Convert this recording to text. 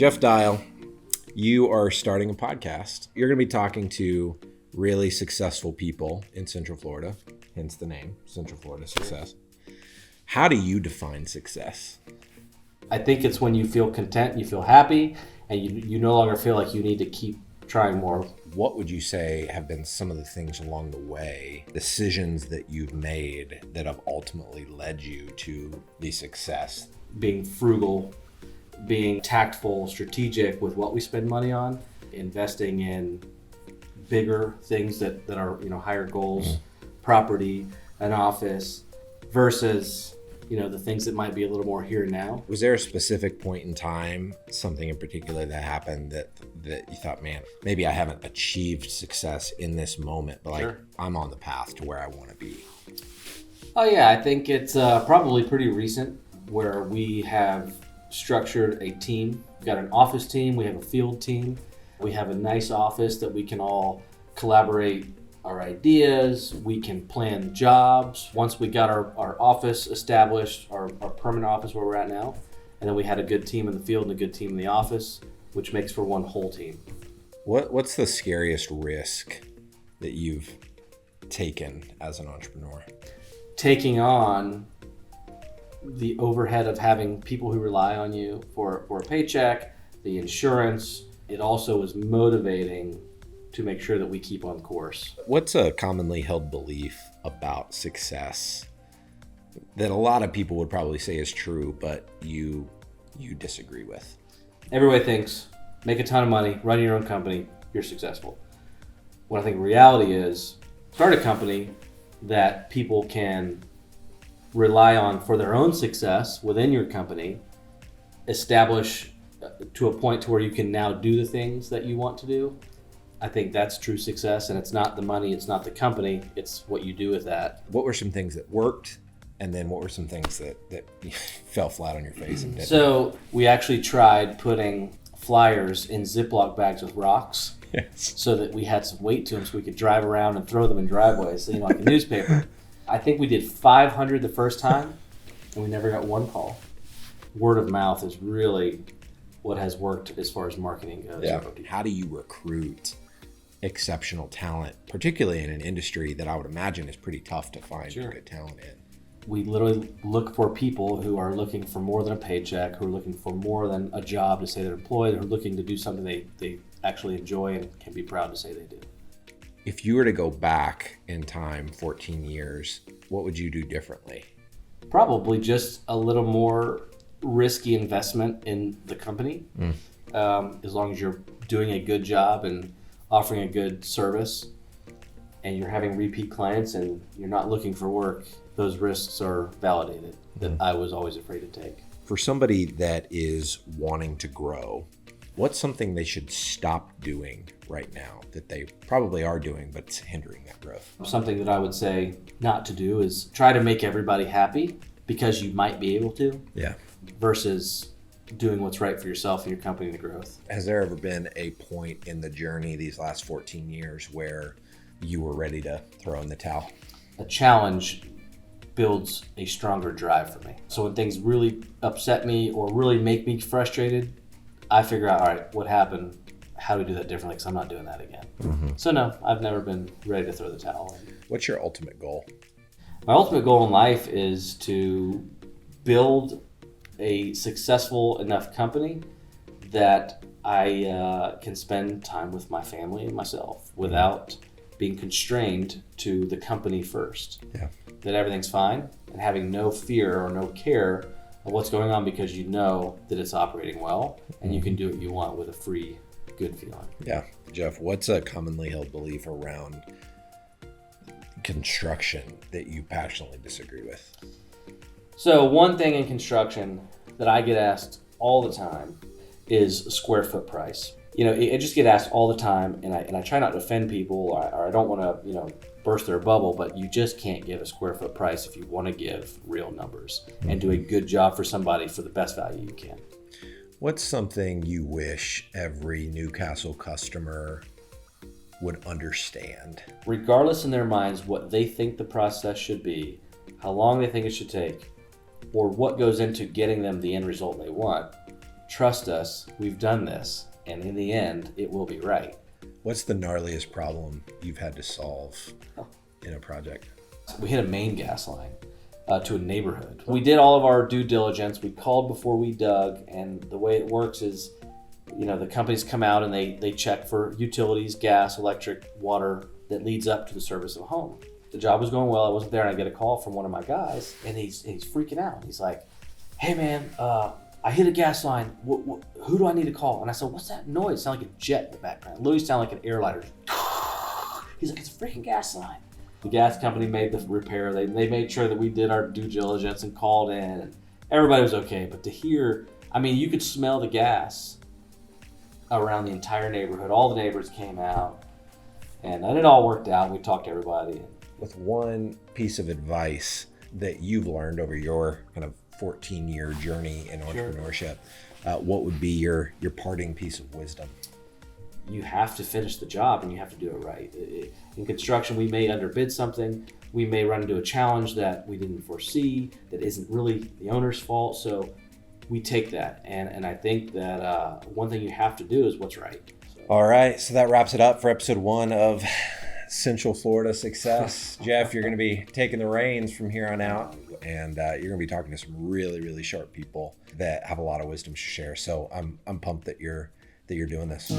Jeff Dyal, you are starting a podcast. You're going to be talking to really successful people in Central Florida, hence the name, Central Florida Success. How do you define success? I think it's when you feel content, you feel happy, and you no longer feel like you need to keep trying more. What would you say have been some of the things along the way, decisions that you've made that have ultimately led you to the success? Being frugal, being tactful, strategic with what we spend money on, investing in bigger things that are, higher goals, property, an office, versus, the things that might be a little more here and now. Was there a specific point in time, something in particular that happened that you thought, man, maybe I haven't achieved success in this moment, but Sure. I'm on the path to where I want to be? Oh yeah, I think it's probably pretty recent where we have structured a team. We've got an office team, we have a field team, we have a nice office that we can all collaborate our ideas, we can plan jobs. Once we got our office established, our permanent office where we're at now, and then we had a good team in the field and a good team in the office, which makes for one whole team. What's the scariest risk that you've taken as an entrepreneur? Taking on the overhead of having people who rely on you for a paycheck, the insurance. It also is motivating to make sure that we keep on course. What's a commonly held belief about success that a lot of people would probably say is true, but you disagree with? Everybody thinks make a ton of money, run your own company, you're successful. What I think reality is, start a company that people can rely on for their own success within your company, establish to a point to where you can now do the things that you want to do. I think that's true success, and it's not the money, it's not the company, it's what you do with that. What were some things that worked, and then what were some things that fell flat on your face and didn't? So we actually tried putting flyers in Ziploc bags with rocks. Yes. So that we had some weight to them so we could drive around and throw them in driveways, like a newspaper. I think we did 500 the first time, and we never got one call. Word of mouth is really what has worked as far as marketing goes. Yeah. How do you recruit exceptional talent, particularly in an industry that I would imagine is pretty tough to find good talent in? We literally look for people who are looking for more than a paycheck, who are looking for more than a job to say they're employed, who are looking to do something they actually enjoy and can be proud to say they do. If you were to go back in time 14 years, what would you do differently? Probably just a little more risky investment in the company. As long as you're doing a good job and offering a good service and you're having repeat clients and you're not looking for work, those risks are validated that I was always afraid to take. For somebody that is wanting to grow, what's something they should stop doing right now that they probably are doing, but it's hindering that growth? Something that I would say not to do is try to make everybody happy because you might be able to. Yeah. Versus doing what's right for yourself and your company and the growth. Has there ever been a point in the journey these last 14 years where you were ready to throw in the towel? A challenge builds a stronger drive for me. So when things really upset me or really make me frustrated, I figure out, all right, what happened? How do we do that differently? Because I'm not doing that again. So no, I've never been ready to throw the towel in. What's your ultimate goal? My ultimate goal in life is to build a successful enough company that I can spend time with my family and myself without being constrained to the company first. Yeah. That everything's fine and having no fear or no care of what's going on because you know that it's operating well and you can do what you want with a free, good feeling. Yeah. Jeff, what's a commonly held belief around construction that you passionately disagree with? So one thing in construction that I get asked all the time is square foot price. I just get asked all the time, and I try not to offend people, or I don't want to, burst their bubble, but you just can't give a square foot price if you want to give real numbers and do a good job for somebody for the best value you can. What's something you wish every Newcastle customer would understand? Regardless in their minds what they think the process should be, how long they think it should take, or what goes into getting them the end result they want, trust us, we've done this, and in the end, it will be right. What's the gnarliest problem you've had to solve in a project? We hit a main gas line to a neighborhood. We did all of our due diligence. We called before we dug, and the way it works is, the companies come out and they check for utilities, gas, electric, water that leads up to the service of a home. The job was going well. I wasn't there, and I get a call from one of my guys, and he's freaking out. He's like, "Hey man, I hit a gas line. Who do I need to call?" And I said, "What's that noise? It sounded like a jet in the background. It literally sounded like an air lighter." He's like, "It's a freaking gas line." The gas company made the repair. They made sure that we did our due diligence and called in, and everybody was okay. But to hear, you could smell the gas around the entire neighborhood. All the neighbors came out, and it all worked out. We talked to everybody. With one piece of advice that you've learned over your kind of 14-year journey in entrepreneurship, what would be your parting piece of wisdom? You have to finish the job, and you have to do it right. In construction, we may underbid something. We may run into a challenge that we didn't foresee that isn't really the owner's fault. So we take that. And I think that one thing you have to do is what's right. So. All right. So that wraps it up for episode 1 of Central Florida Success. Jeff, you're going to be taking the reins from here on out, and you're going to be talking to some really, really sharp people that have a lot of wisdom to share. So I'm pumped that you're doing this.